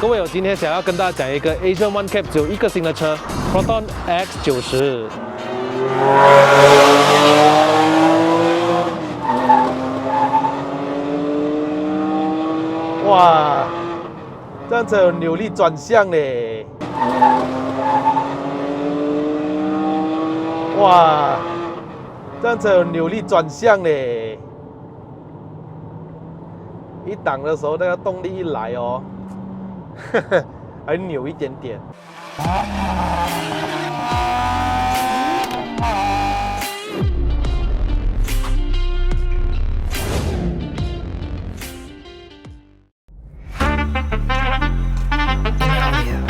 各位，我今天想要跟大家讲一个 Asian One Cab 只有一个新的车 ，Proton X90。哇，这样车有扭力转向嘞！哇，这样车有扭力转向嘞！一档的时候，那个动力一来哦。还扭一点点。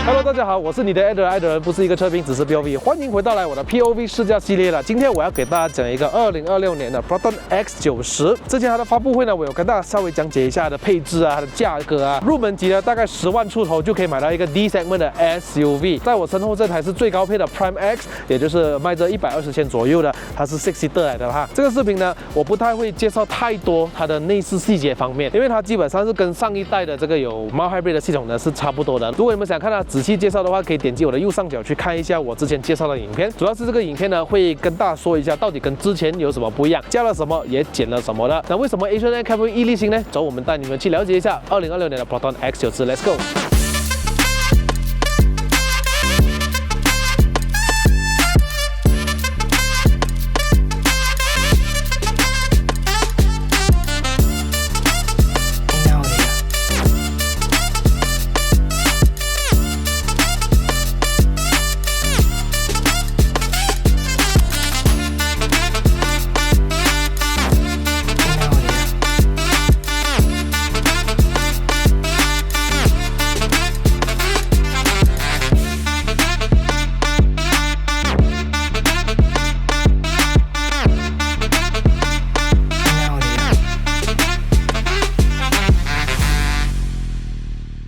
Hello， 大家好，我是你的爱的人，不是一个车评，只是 POV。欢迎回到我的 POV 试驾系列了。今天我要给大家讲一个2026年的 Proton X90。之前它的发布会呢，我有跟大家稍微讲解一下它的配置啊，它的价格啊。入门级的大概10万出头就可以买到一个 D segment 的 SUV。在我身后这台是最高配的 Prime X， 也就是卖着120千左右的，它是6 seater 来的哈。这个视频呢，我不太会介绍太多它的内饰细节方面，因为它基本上是跟上一代的这个有 Mild Hybrid 的系统呢是差不多的。如果你们想看它仔细介绍的话，可以点击我的右上角去看一下我之前介绍的影片。主要是这个影片呢，会跟大家说一下到底跟之前有什么不一样，加了什么，也减了什么的。那为什么 Asian One Cab 会屹立新呢？走，我们带你们去了解一下2026年的 Proton X90。Let's go。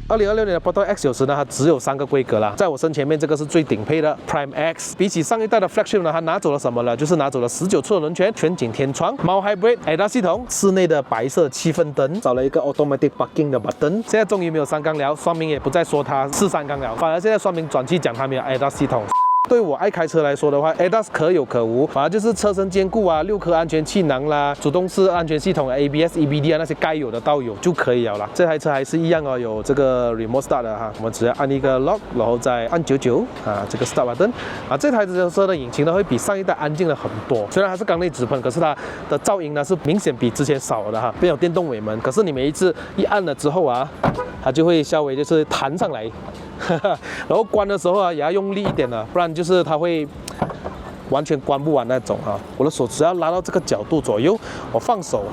2026年的 Proton X90呢，它只有3个规格啦。在我身前面这个是最顶配的 Prime X。比起上一代的 Flagship 呢，它拿走了什么呢？就是拿走了19寸的轮圈、全景天窗、Mild Hybrid ADAS 系统、室内的白色气氛灯，找了一个 Automatic Parking 的 button。现在终于没有3缸了，双明也不再说它是3缸了，反而现在双明转去讲它没有 ADAS 系统。对我爱开车来说的话 ，ADAS 可有可无，反而就是车身兼顾啊，6颗安全气囊啦，主动式安全系统 ABS、EBD 啊那些该有的都有就可以了啦。这台车还是一样哦，有这个 Remote Start 的哈，我们只要按一个 Lock， 然后再按99啊，这个 Start button 啊。这台车的引擎呢会比上一代安静了很多，虽然它是缸内直喷，可是它的噪音呢是明显比之前少的哈。边有电动尾门，可是你每一次一按了之后啊，它就会稍微就是弹上来。然后关的时候啊，也要用力一点的，不然就是它会完全关不完那种啊。我的手只要拉到这个角度左右，我放手，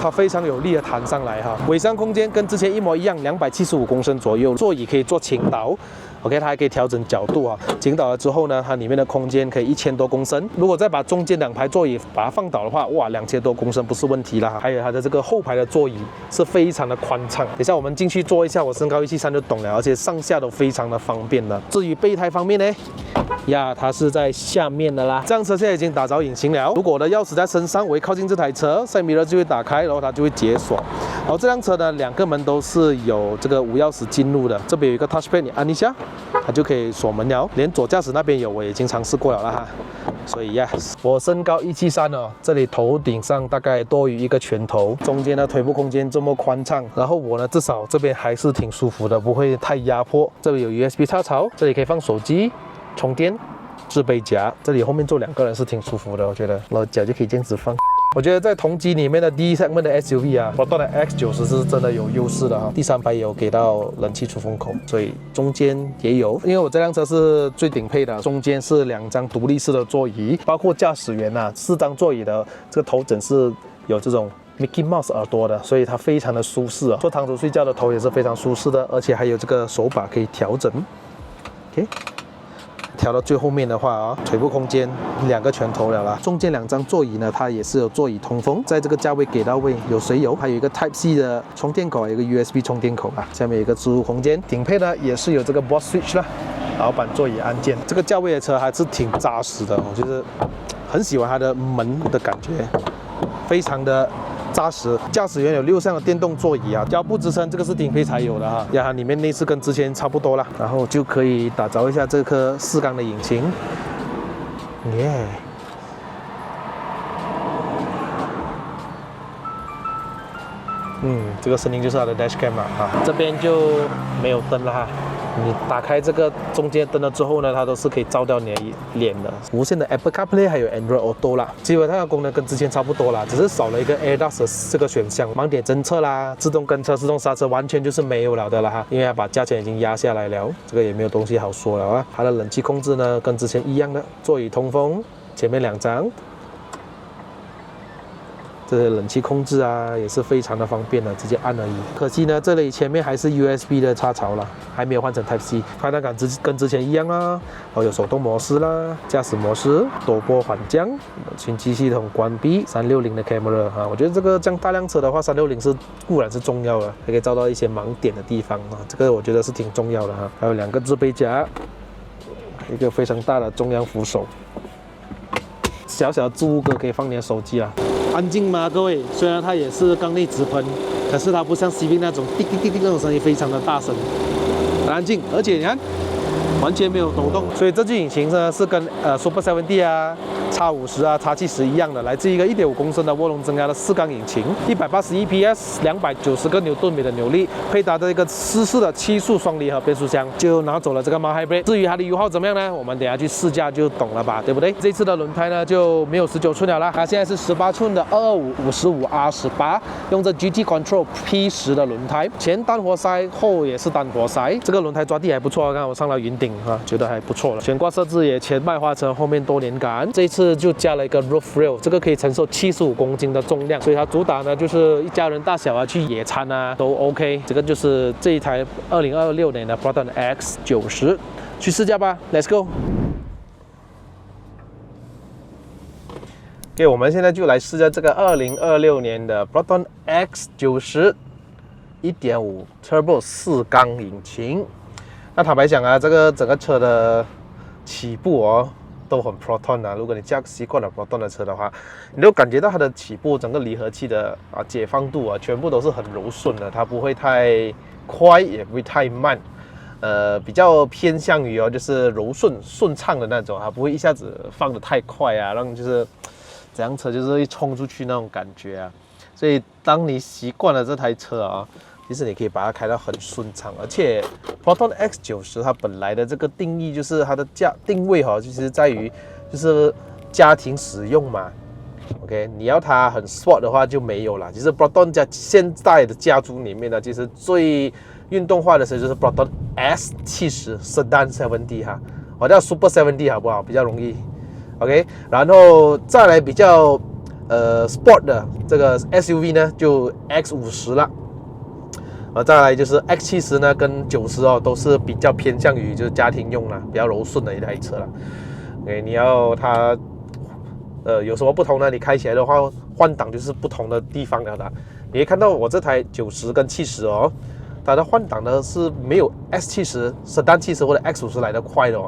它非常有力的弹上来哈。尾箱空间跟之前一模一样，275公升左右，座椅可以做倾倒。OK， 它还可以调整角度啊。倾倒了之后呢，它里面的空间可以1000多公升。如果再把中间2排座椅把它放倒的话，哇，2000多公升不是问题啦。还有它的这个后排的座椅是非常的宽敞。等一下我们进去坐一下，我身高173就懂了，而且上下都非常的方便了。至于备胎方面呢，呀，它是在下面的啦。这辆车现在已经打着引擎了。如果我的钥匙在身上，我一靠近这台车，side mirror就会打开，然后它就会解锁。然后这辆车呢，2个门都是有这个无钥匙进入的。这边有一个 touchpad， 你按一下，它就可以锁门了。连左驾驶那边有，我已经尝试过了哈。所以yes， 我身高173哦，这里头顶上大概多于1个拳头，中间的腿部空间这么宽敞，然后我呢至少这边还是挺舒服的，不会太压迫。这里有 USB 插槽，这里可以放手机、充电、置备夹，这里后面坐2个人是挺舒服的，我觉得，然后脚就可以这样子放。我觉得在同级里面的D segment 的 SUV 啊，Proton 的 X90是真的有优势的哈。第3排也有给到冷气出风口，所以中间也有。因为我这辆车是最顶配的，中间是2张独立式的座椅，包括驾驶员啊4张座椅的这个头枕是有这种Mickey Mouse 耳朵的，所以它非常的舒适啊。坐躺着睡觉的头也是非常舒适的，而且还有这个手把可以调整。OK。调到最后面的话啊，腿部空间2个拳头了啦。中间2张座椅呢，它也是有座椅通风，在这个价位给到位，有水油，还有一个 Type C 的充电口，还有一个 USB 充电口啊。下面有一个置物空间，顶配呢也是有这个 Boss Switch 啦，老板座椅按键。这个价位的车还是挺扎实的，我觉得很喜欢它的门的感觉，非常的扎实。驾驶员有6项的电动座椅啊，脚部支撑这个是顶配才有的哈，呀，里面内饰跟之前差不多了，然后就可以打造一下这颗4缸的引擎，耶。这个声音就是它的 dashcam 嘛，这边就没有灯了哈。你打开这个中间灯了之后呢，它都是可以照到你的脸的。无线的 Apple CarPlay 还有 Android Auto 啦，基本上的功能跟之前差不多啦，只是少了一个 ADAS 这个选项，盲点侦测啦、自动跟车、自动刹车完全就是没有了的啦哈，因为它把价钱已经压下来了，这个也没有东西好说了啊。它的冷气控制呢跟之前一样的，座椅通风，前面2张。这些冷气控制啊，也是非常的方便的，直接按而已。可惜呢，这里前面还是 USB 的插槽啦，还没有换成 Type C。排档杆跟之前一样啊，有手动模式啦，驾驶模式，多波缓降，循迹系统关闭，360的 camera 哈。我觉得这个这样大辆车的话，360是固然是重要的，还可以照到一些盲点的地方啊，这个我觉得是挺重要的哈。还有2个置备夹，一个非常大的中央扶手，小小的置物格可以放你的手机啦。安静吗，各位？虽然它也是缸内直喷，可是它不像 Civic 那种滴滴滴滴那种声音非常的大声，很安静，而且你看完全没有抖动。所以这具引擎呢是跟Super 7D 啊、X50啊、X70一样的，来自一个1.5公升的涡轮增压的4缸引擎，181 PS，290个牛顿米的扭力，配搭的一个湿式的7速双离合变速箱，就拿走了这个Mild Hybrid。至于它的油耗怎么样呢？我们等一下去试驾就懂了吧，对不对？这次的轮胎呢就没有19寸了啦，它现在是18寸的225 55R18，用着 GT Control P10的轮胎，前单活塞，后也是单活塞。这个轮胎抓地还不错，刚刚我上了云顶啊，觉得还不错了。悬挂设置也前麦花臣，后面多连杆。这一次就加了一个 roof rail， 这个可以承受75公斤的重量，所以它主打呢就是一家人大小啊去野餐啊都 OK。这个就是这一台2026年的 Proton X90， 去试驾吧 ，Let's go。OK， 我们现在就来试驾这个2026年的 Proton X90 1.5 Turbo 4缸引擎。那坦白讲啊，这个整个车的起步哦都很 Proton 啊。如果你驾习惯了 Proton 的车的话，你都感觉到它的起步整个离合器的解放度啊，全部都是很柔顺的，它不会太快，也不会太慢。比较偏向于就是柔顺畅的那种，它不会一下子放得太快啊，让就是整辆车就是一冲出去那种感觉啊。所以当你习惯了这台车啊，其实你可以把它开到很顺畅。而且 Proton X90 它本来的这个定义就是它的定位其实在于就是家庭使用嘛。OK， 你要它很 sport 的话就没有了。其实 Proton 现在的家族里面呢，其实最运动化的车就是 Proton S70 Sedan 7D 哈，我叫 Super 7D 好不好？比较容易。OK， 然后再来比较sport 的这个 SUV 呢，就 X50 了。再来就是 X70 呢跟90都是比较偏向于就是家庭用啦，比较柔顺的一台车了。OK， 你要它有什么不同呢？你开起来的话，换挡就是不同的地方了的。你可以看到我这台90跟70它的换挡呢是没有 S70 Sedan 70或者 X50 来的快的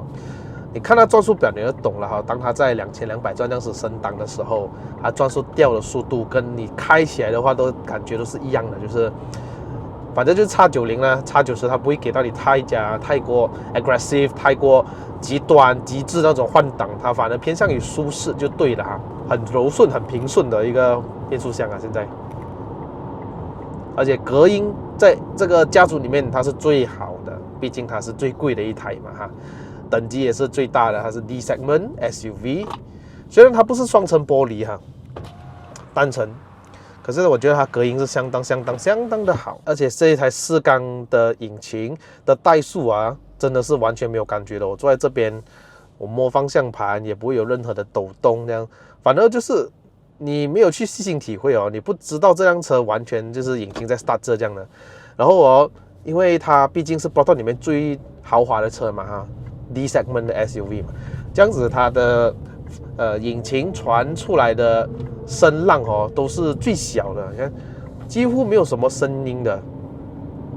你看它转速表你就懂了哈。当它在2200转这样子升档的时候，它转速掉的速度跟你开起来的话都感觉都是一样的，就是反正就是 X90 呢 ，X90 它不会给到你太过 aggressive、太过极端、极致那种换挡，它反而偏向于舒适就对了哈，很柔顺、很平顺的一个变速箱啊，现在。而且隔音在这个家族里面它是最好的，毕竟它是最贵的一台嘛哈，等级也是最大的，它是 D segment SUV， 虽然它不是双层玻璃哈，单层。可是我觉得它隔音是相当的好，而且这一台4缸的引擎的怠速啊，真的是完全没有感觉的。我坐在这边，我摸方向盘也不会有任何的抖动，这样反而就是你没有去细心体会你不知道这辆车完全就是引擎在 start 这样的。然后因为它毕竟是 Proton 里面最豪华的车嘛哈 ，D segment 的 SUV 嘛，这样子它的引擎传出来的声浪都是最小的，你看几乎没有什么声音的。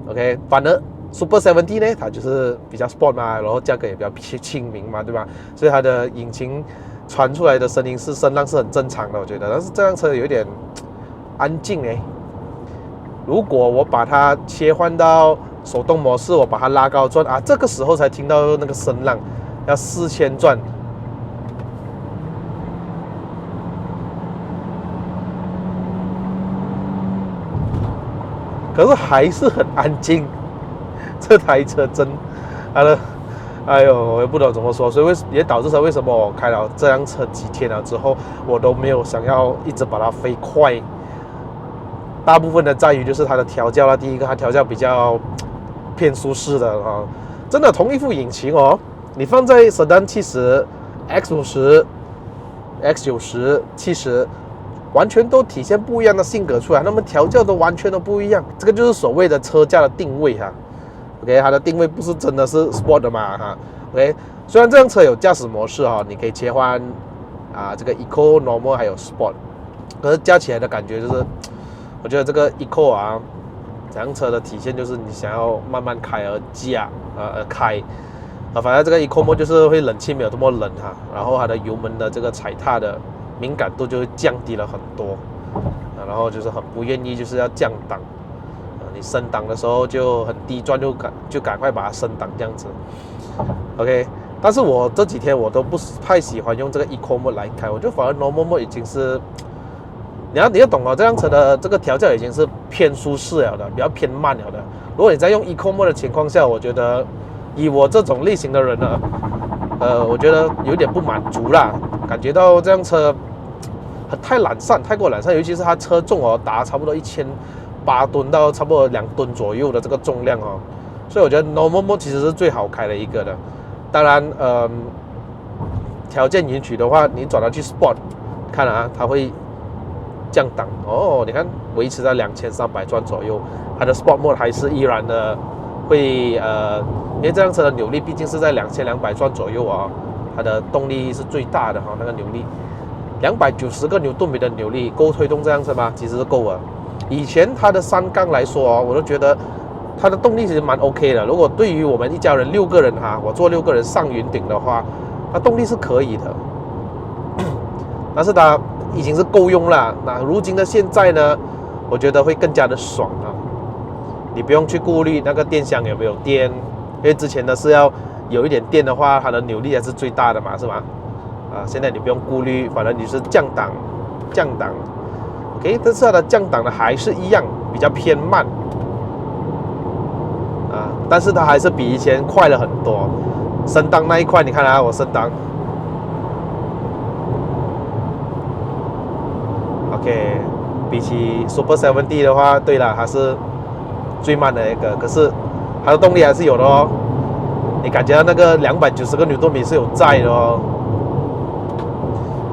OK， 反而 Super 7D 呢，它就是比较 sport 嘛，然后价格也比较亲民嘛，对吧？所以它的引擎传出来的声浪是很正常的，我觉得。但是这辆车有点安静哎。如果我把它切换到手动模式，我把它拉高转啊，这个时候才听到那个声浪，要4000转。可是还是很安静，这台车真，哎呦，我也不懂怎么说，所以也导致说为什么我开了这辆车几天了之后，我都没有想要一直把它飞快。大部分的在于就是它的调教啦，第一个它调教比较偏舒适的啊，真的同一副引擎哦，你放在 Sedan 70、X50、X90、70。完全都体现不一样的性格出来，那么调教都完全都不一样，这个就是所谓的车架的定位哈。OK， 它的定位不是真的是 Sport 的嘛哈。OK， 虽然这辆车有驾驶模式哈，你可以切换这个 Eco、Normal 还有 Sport， 可是加起来的感觉就是，我觉得这个 Eco 这辆车的体现就是你想要慢慢开而驾而开。反正这个 Eco Mode 就是会冷气没有这么冷哈，然后它的油门的这个踩踏的敏感度就会降低了很多，然后就是很不愿意就是要降档，你升档的时候就很低转，就赶快把它升档这样子。OK， 但是我这几天我都不太喜欢用这个 Eco Mode 来开，我就反而 Normal Mode 已经是，你要懂哦，这辆车的这个调教已经是偏舒适了的，比较偏慢了的。如果你在用 Eco Mode 的情况下，我觉得以我这种类型的人呢，我觉得有点不满足啦，感觉到这辆车太懒散，太过懒散，尤其是它车重哦，达差不多1800吨到差不多2吨左右的这个重量哦，所以我觉得 Normal Mode 其实是最好开的一个的。当然，条件允许的话，你转到去 Sport， 看它会降档哦，你看维持在2300转左右，它的 Sport Mode 还是依然的会因为这辆车的扭力毕竟是在2200转左右啊，它的动力是最大的哈，那个扭力。290个牛顿米的扭力够推动这辆车吗？其实是够了。以前它的3缸来说哦，我都觉得它的动力其实蛮 OK 的。如果对于我们一家人6个人我坐6个人上云顶的话，它动力是可以的。但是它已经是够用了。那如今的现在呢，我觉得会更加的爽啊！你不用去顾虑那个电箱有没有电，因为之前的是要有一点电的话，它的扭力还是最大的嘛，是吧？现在你不用顾虑，反正你是降档，OK， 但是它的降档呢还是一样比较偏慢，但是它还是比以前快了很多。升档那一块，你看我升档 ，OK， 比起 Super 70的话，对了，它是最慢的一个，可是它的动力还是有的哦。你感觉到那个290个牛顿米是有在的哦。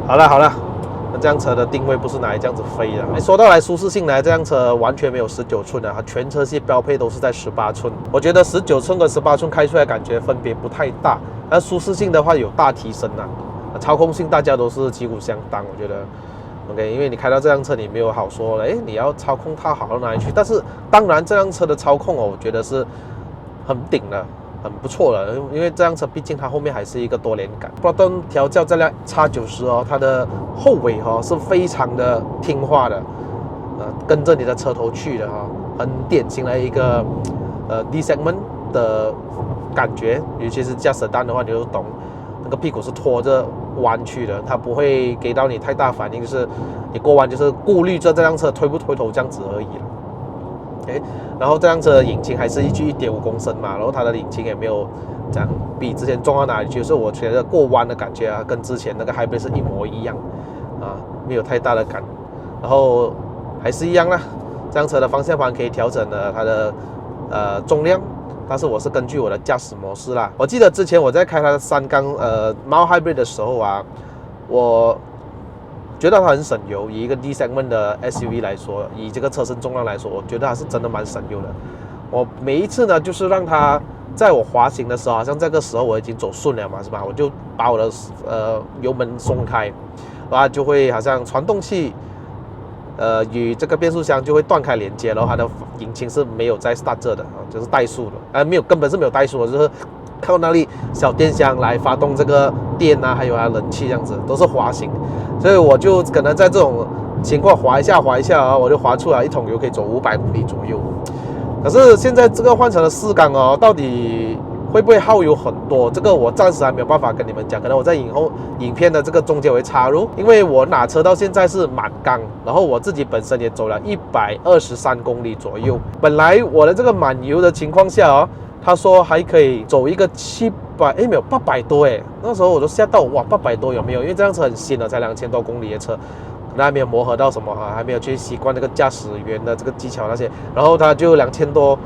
好了，那这辆车的定位不是拿来这样子飞的。说到来舒适性呢，这辆车完全没有19寸的，它全车系标配都是在18寸。我觉得19寸跟18寸开出来感觉分别不太大，但舒适性的话有大提升操控性大家都是旗鼓相当，我觉得 OK。因为你开到这辆车，你没有好说，你要操控它好到哪里去？但是当然这辆车的操控我觉得是很顶的。很不错了，因为这辆车毕竟它后面还是一个多连杆。Proton 调教这辆 X90哦，它的后尾是非常的听话的，跟着你的车头去的很典型的一个D segment 的感觉。尤其是驾驶Sedan的话，你就懂，那个屁股是拖着弯去的，它不会给到你太大反应，就是你过弯就是顾虑着这辆车推不推头这样子而已了。然后这辆车的引擎还是一具1.5公升嘛，然后它的引擎也没有这样比之前重到哪里去，所以我觉得过弯的感觉跟之前那个 Hybrid 是一模一样没有太大的感。然后还是一样啦，这辆车的方向盘可以调整它的重量，但是我是根据我的驾驶模式啦。我记得之前我在开它的3缸Mild Hybrid 的时候我觉得它很省油，以一个 D segment 的 SUV 来说，以这个车身重量来说，我觉得它是真的蛮省油的。我每一次呢，就是让它在我滑行的时候，好像这个时候我已经走顺了嘛，是吧？我就把我的油门松开，然后就会好像传动器与这个变速箱就会断开连接，然后它的引擎是没有在 start 着的就是怠速的，没有，根本是没有怠速的，就是靠那里小电箱来发动这个电还有冷气这样子，都是滑行。所以我就可能在这种情况滑一下啊，我就滑出来一桶油可以走500公里左右。可是现在这个换成了4缸哦，到底会不会耗油很多？这个我暂时还没有办法跟你们讲，可能我在影片的这个中间会插入，因为我拿车到现在是满缸，然后我自己本身也走了123公里左右。本来我的这个满油的情况下哦，他说还可以走一个700，没有800多哎，那时候我都吓到，哇，800多有没有？因为这辆车很新了，才2000多公里的车。那还没有磨合到什么啊，还没有去习惯那个驾驶员的这个技巧那些，然后他就2000多，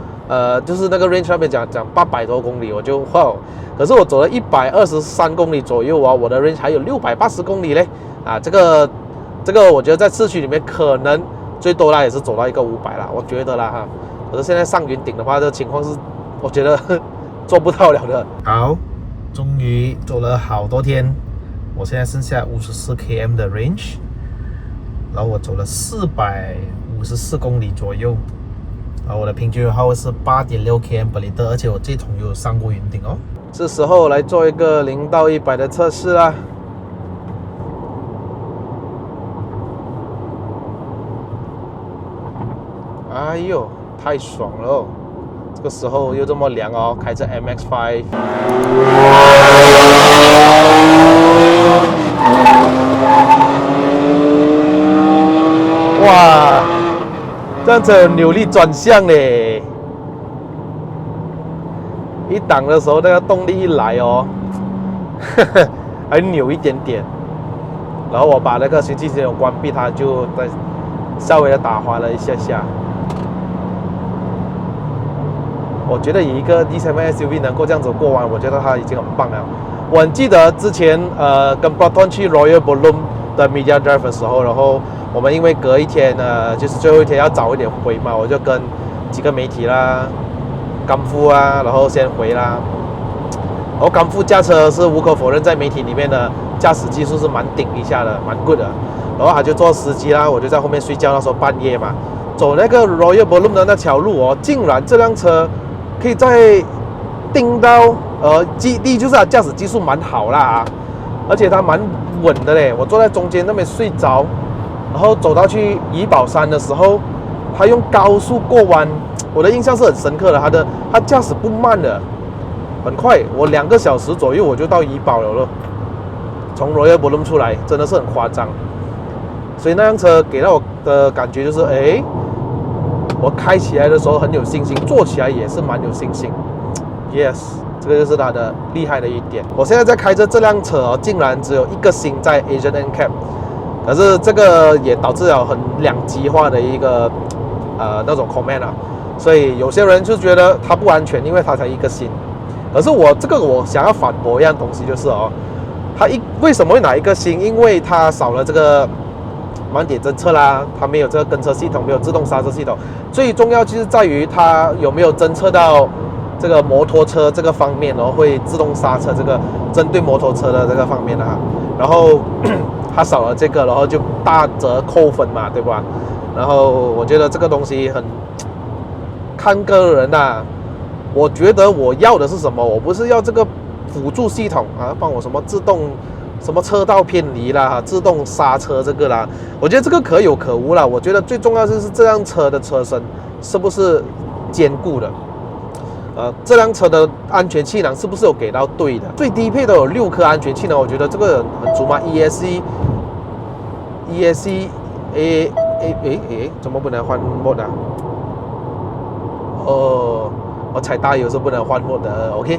就是那个 range 上面讲800多公里，我就哇，可是我走了123公里左右啊，我的 range 还有680公里嘞，啊，这个我觉得在市区里面可能最多啦也是走到一个500啦，我觉得啦哈，可是现在上云顶的话，这个情况是我觉得做不到了的。好，终于走了好多天，我现在剩下54 km 的 range。然后我走了454公里左右，然后我的平均油耗是8.6 km per liter， 而且我这桶油有上过云顶哦。是时候来做一个0到100的测试啦。哎呦，太爽了哦！这个时候又这么凉哦，开着 MX-5。哇，这样子有扭力转向嘞！一档的时候，那个动力一来哦，还扭一点点。然后我把那个循迹系统关闭，它就再稍微的打滑了一下下。我觉得以一个 D7 SUV 能够这样子过弯，我觉得它已经很棒了。我很记得之前跟 Proton 去 Royal Ballroom 的 Media Drive 的时候，然后我们因为隔一天就是最后一天要早一点回嘛，我就跟几个媒体啦、甘夫啊，然后先回啦。然后甘夫驾车是无可否认，在媒体里面的驾驶技术是蛮顶一下的，蛮 good 的。然后他就做司机啦，我就在后面睡觉，那时候半夜嘛，走那个 Royal Ballroom 的那条路哦，竟然这辆车可以在定到第一就是它驾驶技术蛮好啦，而且它蛮稳的嘞。我坐在中间那边睡着，然后走到去怡保山的时候，它用高速过弯，我的印象是很深刻的。它驾驶不慢的，很快，我2个小时左右我就到怡保了。从 Royal Ballroom 出来，真的是很夸张。所以那辆车给到我的感觉就是，我开起来的时候很有信心，坐起来也是蛮有信心。Yes， 这个就是它的厉害的一点。我现在在开着这辆车哦，竟然只有1个星在 Asian NCAP， 可是这个也导致了很两极化的一个那种 comment 啊。所以有些人就觉得它不安全，因为它才1个星。可是我想要反驳一样东西，就是它为什么会拿1个星？因为它少了这个慢点侦测啦，它没有这个跟车系统，没有自动刹车系统。最重要就是在于它有没有侦测到这个摩托车这个方面，然后会自动刹车这个针对摩托车的这个方面哈。然后它少了这个，然后就大折扣分嘛，对吧？然后我觉得这个东西很看个人呐。我觉得我要的是什么？我不是要这个辅助系统啊，帮我什么自动什么车道偏离啦，自动刹车这个啦，我觉得这个可有可无啦。我觉得最重要就是这辆车的车身是不是坚固的，这辆车的安全气囊是不是有给到对的？最低配都有6颗安全气囊，我觉得这个很足嘛。ESC 怎么不能换 mode 啊？我踩大油是不能换 mode 的。OK，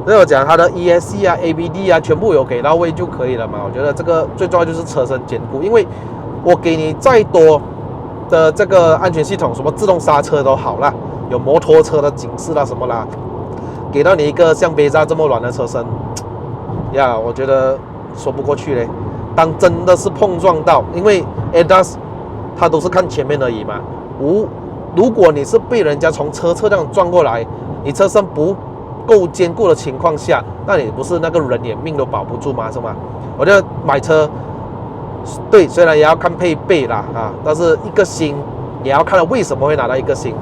那我讲它的 ESC 啊、ABD 啊，全部有给到位就可以了嘛。我觉得这个最重要就是车身坚固，因为我给你再多的这个安全系统，什么自动刹车都好啦，有摩托车的警示啦什么啦，给到你一个像杯扎这么软的车身呀，我觉得说不过去嘞。当真的是碰撞到，因为 ADAS 它都是看前面而已嘛。如果你是被人家从车侧这样撞过来，你车身不够坚固的情况下，那你不是那个人连命都保不住吗？是吗？我觉得买车，对，虽然也要看配备啦但是1个星也要看为什么会拿到1个星。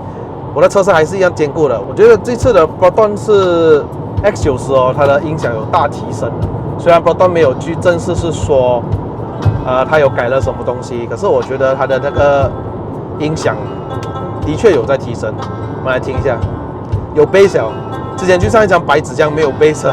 我的车身还是一样坚固的。我觉得这次的 Proton 是 X90它的音响有大提升。虽然 Proton 没有去正式是说它有改了什么东西，可是我觉得它的那个音响的确有在提升。我们来听一下，有 bass 哦，之前就像一张白纸这样没有 bass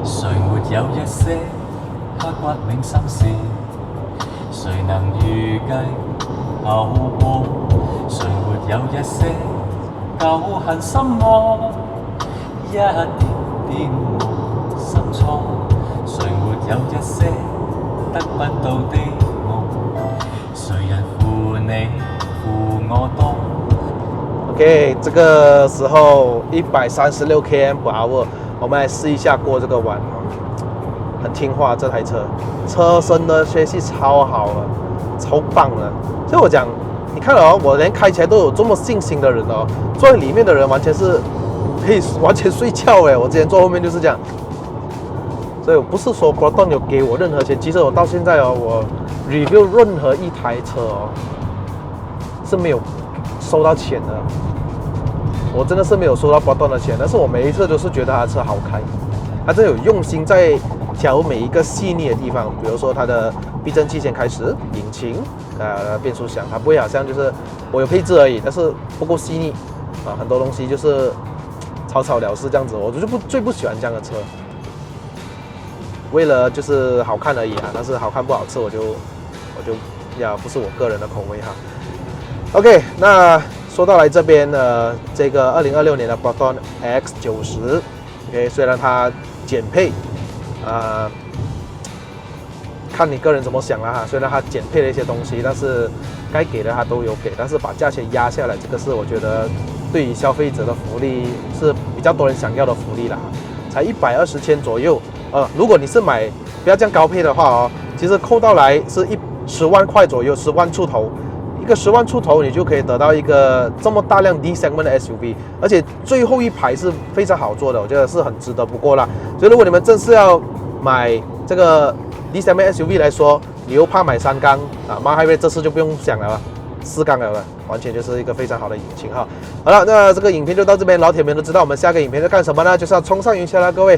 誰沒有一些刻骨銘心事？誰能預計後果？誰沒有一些舊恨心魔？一點點無心錯。誰沒有一些得不到的夢？誰人負你負我多？OK， 这个时候136 km/h。我们来试一下过这个弯，很听话这台车，车身的学习超好了，超棒了。所以我讲，你看哦，我连开起来都有这么信心的人哦，坐在里面的人完全是可以完全睡觉哎。我之前坐后面就是这样，所以我不是说 Proton 有给我任何钱，其实我到现在哦，我 review 任何一台车哦是没有收到钱的。我真的是没有收到Proton的钱，但是我每一次都是觉得它的车好开，它真的有用心在调每一个细腻的地方，比如说它的避震器先开始，引擎，变速箱，它不会好像就是我有配置而已，但是不够细腻啊，很多东西就是草草了事这样子，我就最不喜欢这样的车。为了就是好看而已啊，但是好看不好吃，我就不是我个人的口味哈。OK， 那。说到来这边呢，这个2026年的 Proton X90，OK， 虽然它减配，看你个人怎么想了哈。虽然它减配了一些东西，但是该给的它都有给，但是把价钱压下来，这个是我觉得对于消费者的福利是比较多人想要的福利啦。才120千左右，如果你是买不要这样高配的话哦，其实扣到来是10万块左右，10万出头。一个10万出头，你就可以得到一个这么大量 D segment 的 SUV， 而且最后一排是非常好坐的，我觉得是很值得不过啦。所以如果你们正式要买这个 D segment SUV 来说，你又怕买3缸啊，Mahindra这次就不用想了，4缸了，完全就是一个非常好的引擎哈。好了，那这个影片就到这边，老铁们都知道我们下个影片在干什么呢？就是要冲上云霄啦，各位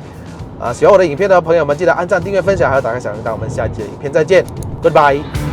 喜欢我的影片的朋友们，记得按赞、订阅、分享，还有打开小铃铛。我们下期的影片再见 ，Goodbye。